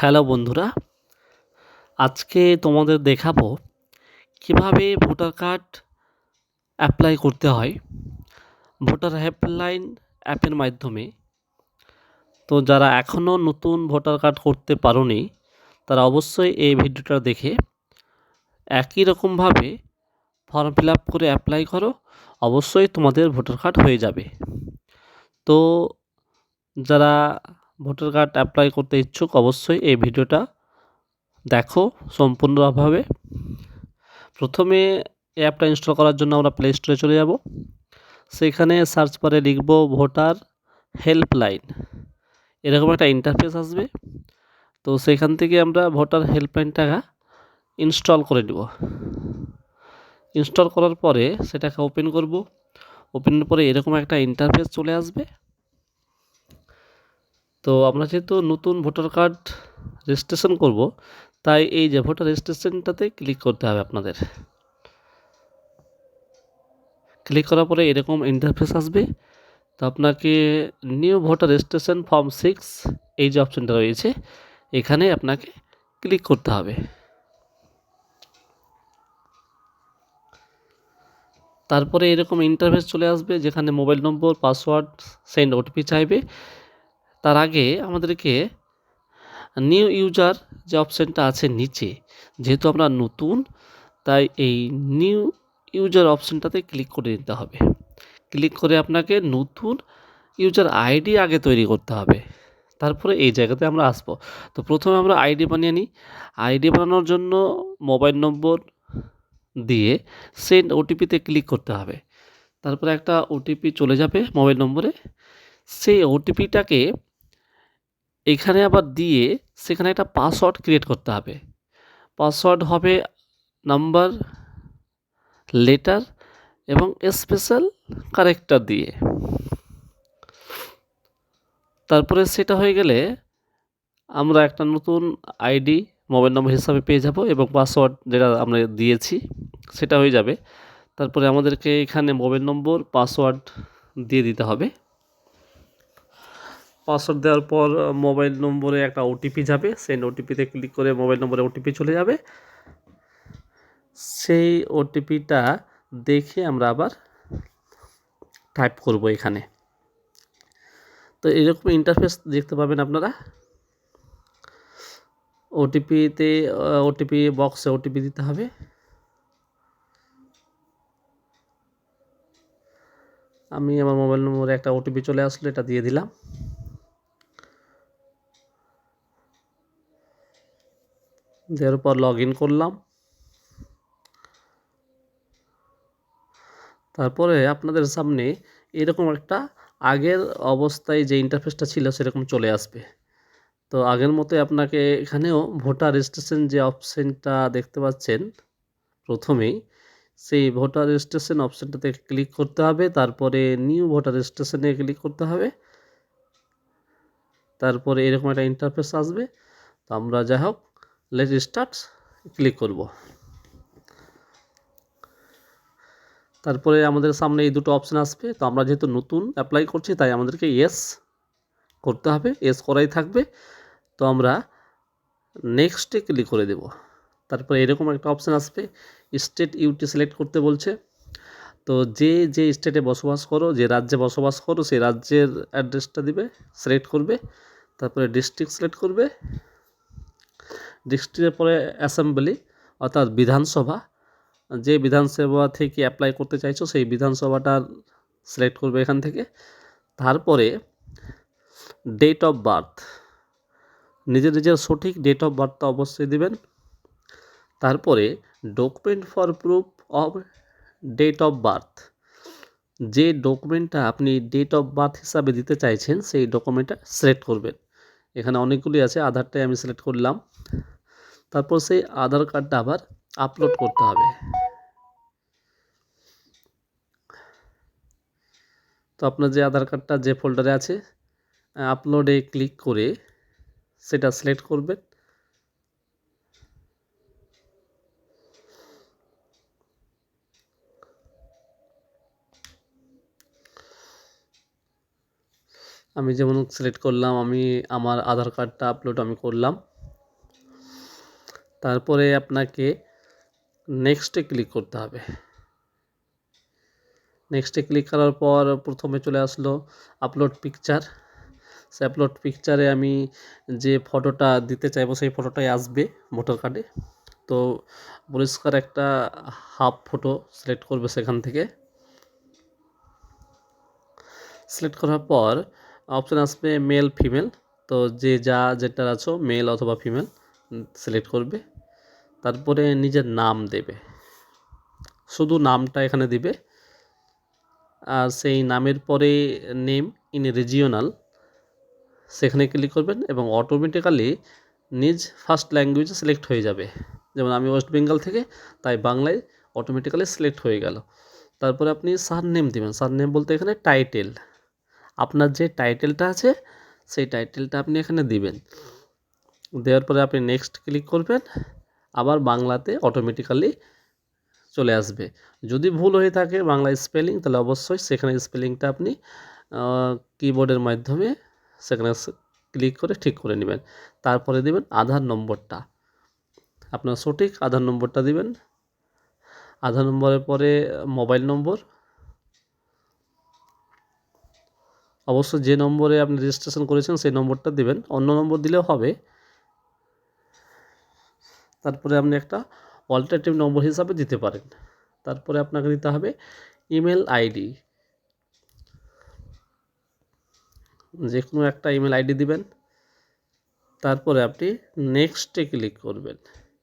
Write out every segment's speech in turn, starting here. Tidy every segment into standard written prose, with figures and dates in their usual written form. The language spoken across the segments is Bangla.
হ্যালো বন্ধুরা, আজকে তোমাদের দেখাবো কিভাবে ভোটার কার্ড অ্যাপ্লাই করতে হয় ভোটার হেল্পলাইন অ্যাপের মাধ্যমে। তো যারা এখনও নতুন ভোটার কার্ড করতে পারোনি তারা অবশ্যই এই ভিডিওটা দেখে একই রকমভাবে ফর্ম ফিল আপ করে অ্যাপ্লাই করো, অবশ্যই তোমাদের ভোটার কার্ড হয়ে যাবে। তো যারা ভোটার কার্ড অ্যাপ্লাই করতে ইচ্ছুক অবশ্যই এই ভিডিওটা দেখো সম্পূর্ণভাবে। প্রথমে অ্যাপটা ইনস্টল করার জন্য আমরা প্লে স্টোরে চলে যাব। সেখানে সার্চ বারে লিখব ভোটার হেল্পলাইন, এরকম একটা ইন্টারফেস আসবে। তো সেখান থেকে আমরা ভোটার হেল্পলাইনটা ইনস্টল করে নেব। ইনস্টল করার পরে সেটাকে ওপেন করব। ওপেনের পরে এরকম একটা ইন্টারফেস চলে আসবে। তো আমরা যেহেতু নতুন ভোটার কার্ড রেজিস্ট্রেশন করব, তাই এই যে ভোটার রেজিস্ট্রেশনটাতে ক্লিক করতে হবে আপনাদের। ক্লিক করার পরে এরকম ইন্টারফেস আসবে। তো আপনাকে নিউ ভোটার রেজিস্ট্রেশন ফর্ম 6 এই যে অপশনটা রয়েছে এখানে আপনাকে ক্লিক করতে হবে। তারপরে এরকম ইন্টারফেস চলে আসবে যেখানে মোবাইল নম্বর, পাসওয়ার্ড, সেন্ড ওটিপি চাইবে। তার আগে আমাদেরকে নিউ ইউজার যে অপশনটা আছে নিচে, যেহেতু আমরা নতুন তাই এই নিউ ইউজার অপশনটাতে ক্লিক করে দিতে হবে। ক্লিক করে আপনাকে নতুন ইউজার আইডি আগে তৈরি করতে হবে, তারপরে এই জায়গাতে আমরা আসবো। তো প্রথমে আমরা আইডি বানিয়ে নিই। আইডি বানানোর জন্য মোবাইল নম্বর দিয়ে সেন্ড ওটিপিতে ক্লিক করতে হবে। তারপরে একটা ওটিপি চলে যাবে মোবাইল নম্বরে। সেই ওটিপিটাকে এখানে আবার দিয়ে সেখানে একটা পাসওয়ার্ড ক্রিয়েট করতে হবে। পাসওয়ার্ড হবে নাম্বার, লেটার এবং স্পেশাল ক্যারেক্টার দিয়ে। তারপরে সেটা হয়ে গেলে আমরা একটা নতুন আইডি মোবাইল নম্বর হিসাবে পেয়ে যাব এবং পাসওয়ার্ড যেটা আমরা দিয়েছি সেটা হয়ে যাবে। তারপরে আমাদেরকে এখানে মোবাইল নম্বর, পাসওয়ার্ড দিয়ে দিতে হবে। পাসওয়ার্ড দেওয়ার পর মোবাইল নম্বরে একটা ওটিপি যাবে, সেই ওটিপিতে ক্লিক করে মোবাইল নম্বরে ওটিপি চলে যাবে। সেই ওটিপিটা দেখে আমরা আবার টাইপ করব এখানে। তো এরকম ইন্টারফেস দেখতে পাবেন আপনারা। ওটিপিতে ওটিপি বক্সে ওটিপি দিতে হবে। আমি আমার মোবাইল নম্বরে একটা ওটিপি চলে আসলো, এটা দিয়ে দিলাম। দেওয়ার পর লগ ইন করলাম। তারপরে আপনাদের সামনে এরকম একটা আগের অবস্থায় যে ইন্টারফেসটা ছিল সেরকম চলে আসবে। তো আগের মতোই আপনাকে এখানেও ভোটার রেজিস্ট্রেশন যে অপশানটা দেখতে পাচ্ছেন প্রথমেই, সেই ভোটার রেজিস্ট্রেশন অপশানটাতে ক্লিক করতে হবে। তারপরে নিউ ভোটার রেজিস্ট্রেশনে ক্লিক করতে হবে। তারপরে এরকম একটা ইন্টারফেস আসবে। তো আমরা যাই হোক লেট স্টার্ট ক্লিক করব। তারপরে আমাদের সামনে এই দুটো অপশান আসবে। তো আমরা যেহেতু নতুন অ্যাপ্লাই করছি তাই আমাদেরকে ইয়েস করতে হবে, ইয়েস করাই থাকবে। তো আমরা নেক্সটে ক্লিক করে দেব। তারপরে এরকম একটা অপশান আসবে, স্টেট ইউটি সিলেক্ট করতে বলছে। তো যে স্টেটে বসবাস করো, যে রাজ্যে বসবাস করো সেই রাজ্যের অ্যাড্রেসটা দিবে, সিলেক্ট করবে। তারপরে ডিস্ট্রিক্ট সিলেক্ট করবে। ডিস্ট্রিক্টের পরে অ্যাসেম্বলি অর্থাৎ বিধানসভা, যে বিধানসভা থেকে অ্যাপ্লাই করতে চাইছো সেই বিধানসভাটা সিলেক্ট করবে এখান থেকে। তারপরে ডেট অফ বার্থ, নিজের সঠিক ডেট অফ বার্থটা অবশ্যই দেবেন। তারপরে document for proof of date of birth, যে ডকুমেন্টটা আপনি ডেট অফ বার্থ হিসাবে দিতে চাইছেন সেই ডকুমেন্টটা সিলেক্ট করবেন। এখানে অনেকগুলি আছে, আধারটাই আমি সিলেক্ট করলাম। তারপর সেই আধার কার্ডটা আবার আপলোড করতে হবে। তো আপনার যে আধার কার্ডটা যে ফোল্ডারে আছে আপলোডে ক্লিক করে সেটা সিলেক্ট করবেন। আমি যেমন সিলেক্ট করলাম, আমি আমার আধার কার্ডটা আপলোড আমি করলাম। তারপরে আপনাকে নেক্সটে ক্লিক করতে হবে। নেক্সটে ক্লিক করার পর প্রথমে চলে আসলো আপলোড পিকচার। সে আপলোড পিকচারে আমি যে ফটোটা দিতে চাইবো সেই ফটোটাই আসবে ভোটার কার্ডে। তো পরিষ্কার একটা হাফ ফটো সিলেক্ট করবে সেখান থেকে। সিলেক্ট করার পর অপশান আসবে মেল ফিমেল, তো যেটা আছো মেল অথবা ফিমেল সিলেক্ট করবে। তারপরে নিজের নাম দেবে, শুধু নামটা এখানে দিবে। আর সেই নামের পরে নেম ইন রিজিওনাল সেখানে ক্লিক করবেন এবং অটোমেটিক্যালি নিজ ফার্স্ট ল্যাঙ্গুয়েজে সিলেক্ট হয়ে যাবে। যেমন আমি ওয়েস্ট বেঙ্গল থেকে, তাই বাংলায় অটোমেটিক্যালি সিলেক্ট হয়ে গেল। তারপরে আপনি সারনেম দেবেন। সারনেম বলতে এখানে টাইটেল, আপনার যে টাইটেলটা আছে সেই টাইটেলটা আপনি এখানে দিবেন। দেওয়ার পরে আপনি নেক্সট ক্লিক করবেন, আবার বাংলাতে অটোমেটিক্যালি চলে আসবে। যদি ভুল হয়ে থাকে বাংলা স্পেলিং, তাহলে অবশ্যই সেখানে স্পেলিংটা আপনি কিবোর্ডের মাধ্যমে সেখানে ক্লিক করে ঠিক করে নেবেন। তারপরে দেবেন আধার নম্বরটা, আপনার সঠিক আধার নম্বরটা দিবেন। আধার নম্বরের পরে মোবাইল নম্বর, অবশ্য যে নম্বরে আপনি রেজিস্ট্রেশন করেছেন সেই নম্বরটা দিবেন, অন্য নম্বর দিলেও হবে। তারপরে আপনি একটা অল্টারনেটিভ নম্বর হিসাবে দিতে পারেন। তারপরে আপনাকে দিতে হবে ইমেল আইডি, যে কোনো একটা ইমেল আইডি দিবেন। তারপরে আপনি নেক্সটে ক্লিক করবেন।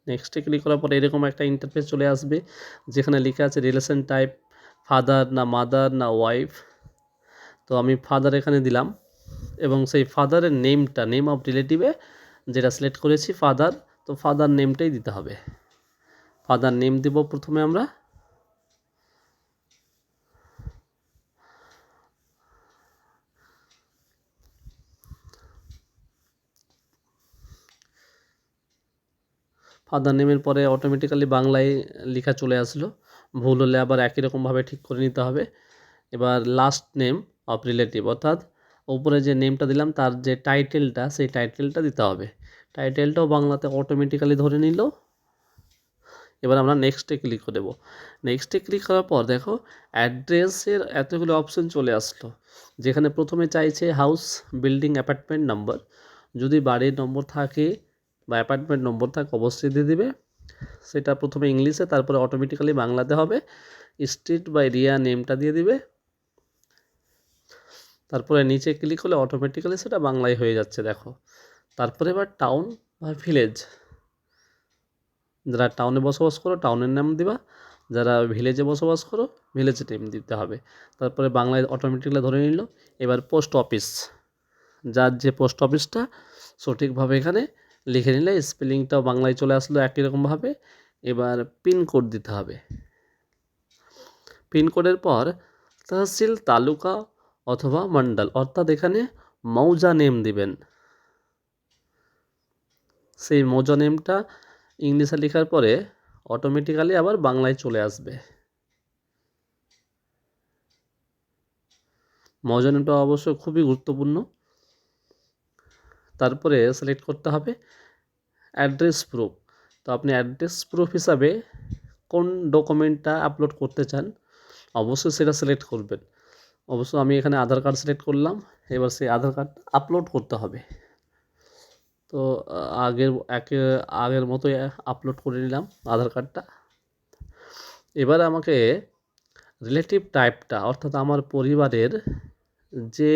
নেক্সটে ক্লিক করার পরে এরকম একটা ইন্টারফেস চলে আসবে, যেখানে লেখা আছে রিলেশন টাইপ ফাদার না মাদার না ওয়াইফ। তো আমি ফাদার এখানে দিলাম এবং সেই ফাদারের নেমটা, নেম অফ রিলেটিভে যেটা সিলেক্ট করেছি ফাদার, তো ফাদার নেমটাই দিতে হবে। ফাদার নেম দেব প্রথমে আমরা। ফাদার নেমের পরে অটোমেটিক্যালি বাংলায় লেখা চলে আসলো, ভুল হলে আবার একই রকমভাবে ঠিক করে নিতে হবে। এবার লাস্ট নেম অফ রিলেটিভ, অর্থাৎ উপরে যে নেমটা দিলাম তার যে টাইটেলটা সেই টাইটেলটা দিতে হবে। টাইটেলটাও বাংলাতে অটোমেটিক্যালি ধরে নিল। এবার আমরা নেক্সটে ক্লিক করে দেবো। নেক্সটে ক্লিক করার পর দেখো অ্যাড্রেসের এতগুলো অপশন চলে আসলো, যেখানে প্রথমে চাইছে হাউস, বিল্ডিং, অ্যাপার্টমেন্ট নাম্বার। যদি বাড়ির নম্বর থাকে বা অ্যাপার্টমেন্ট নম্বর থাকে অবশ্যই দিয়ে দিবে। সেটা প্রথমে ইংলিশে, তারপরে অটোমেটিক্যালি বাংলাতে হবে। স্ট্রিট বা এরিয়া নেমটা দিয়ে দিবে। তারপরে নিচে ক্লিক করলে অটোমেটিক্যালি সেটা বাংলায় হয়ে যাচ্ছে দেখো। তারপরে এবার টাউন বা ভিলেজ, যারা টাউনে বসবাস করো টাউনের নাম দিবা, যারা ভিলেজে বসবাস করো ভিলেজের নেম দিতে হবে। তারপরে বাংলায় অটোমেটিক্যালি ধরে নিল। এবার পোস্ট অফিস, যার যে পোস্ট অফিসটা সঠিকভাবে এখানে লিখে নিলে স্পেলিংটাও বাংলায় চলে আসলো একই রকমভাবে। এবার পিনকোড দিতে হবে। পিনকোডের পর তহসিল, তালুকা অথবা মন্ডল, অর্থাৎ এখানে মৌজা নেম দিবেন। সেই মৌজা নেমটা ইংলিশে লেখার পরে অটোমেটিক্যালি আবার বাংলায় চলে আসবে। মৌজা নেমটা অবশ্য খুবই গুরুত্বপূর্ণ। তারপরে সিলেক্ট করতে হবে অ্যাড্রেস প্রুফ। তো আপনি অ্যাড্রেস প্রুফ হিসাবে কোন ডকুমেন্টটা আপলোড করতে চান অবশ্যই সেটা সিলেক্ট করবেন। অবশ্য আমি এখানে আধার কার্ড সিলেক্ট করলাম। এবার সেই আধার কার্ড আপলোড করতে হবে। তো আগের মতোই আপলোড করে নিলাম আধার কার্ডটা। এবার আমাকে রিলেটিভ টাইপটা, অর্থাৎ আমার পরিবারের যে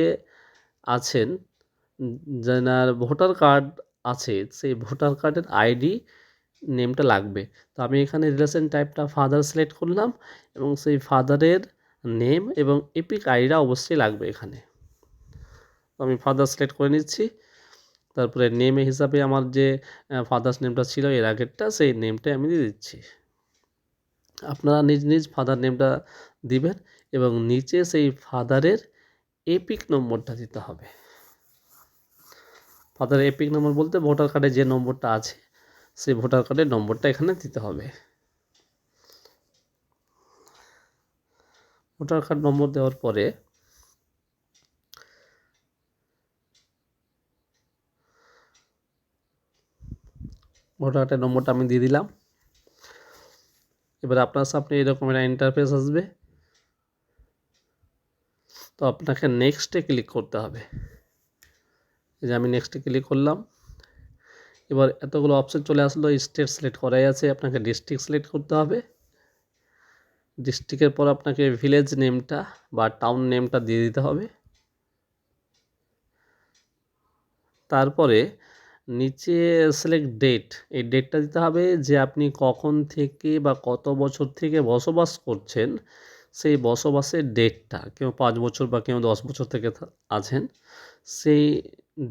আছেন, যার ভোটার কার্ড আছে সেই ভোটার কার্ডের আইডি নেমটা লাগবে। তো আমি এখানে রিলেশন টাইপটা ফাদার সিলেক্ট করলাম এবং সেই ফাদারের নেম এবং এপিক আইডিটা অবশ্যই লাগবে এখানে। তো আমি ফাদার সিলেক্ট করে নিচ্ছি। তারপরে নেমে হিসাবে আমার যে ফাদার্স নেমটা ছিল এর আগেরটা, সেই নেমটাই আমি দিয়ে দিচ্ছি। আপনারা নিজ নিজ ফাদার নেমটা দিবেন এবং নিচে সেই ফাদারের এপিক নম্বরটা দিতে হবে। ফাদারের এপিক নম্বর বলতে ভোটার কার্ডে যে নম্বরটা আছে সেই ভোটার কার্ডের নম্বরটা এখানে দিতে হবে। ভোটার কার্ড নম্বর দেওয়ার পরে ভোটার কার্ডের নম্বরটা আমি দিয়ে দিলাম। এবার আপনার সামনে এরকম একটা ইন্টারফেস আসবে, তো আপনাকে নেক্সটে ক্লিক করতে হবে। এই যে আমি নেক্সটে ক্লিক করলাম। এবার এতগুলো অপশন চলে আসলো, স্টেট সিলেক্ট করাই আছে, আপনাকে ডিস্ট্রিক্ট সিলেক্ট করতে হবে। ডিস্ট্রিক্টের পর আপনাকে ভিলেজ নেমটা বা টাউন নেমটা দিয়ে দিতে হবে। তারপরে নিচে সিলেক্ট ডেট, এই ডেটটা দিতে হবে যে আপনি কখন থেকে বা কত বছর থেকে বসবাস করছেন, সেই বসবাসের ডেটটা। কেউ 5 বছর বা কেউ 10 বছর থেকে আছেন, সেই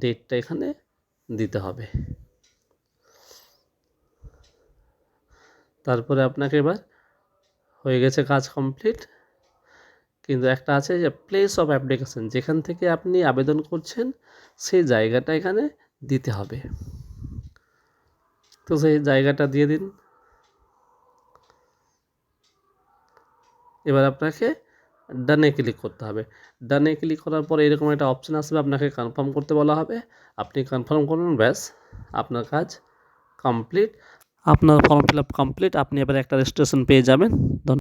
ডেটটা এখানে দিতে হবে। তারপরে আপনাকে এবার হয়ে গেছে কাজ কমপ্লিট। কিন্তু একটা আছে যে প্লেস অফ অ্যাপ্লিকেশন, যেখান থেকে আপনি আবেদন করছেন সেই জায়গাটা এখানে দিতে হবে। তো সেই জায়গাটা দিয়ে দিন। এবার আপনাকে ডানে ক্লিক করতে হবে। ডানে ক্লিক করার পর এরকম একটা অপশান আসবে, আপনাকে কনফার্ম করতে বলা হবে। আপনি কনফার্ম করুন, ব্যাস আপনার কাজ কমপ্লিট। আপনার ফর্ম ফিল আপ কমপ্লিট। আপনি এবার একটা রেজিস্ট্রেশন পেয়ে যাবেন। ধন্যবাদ।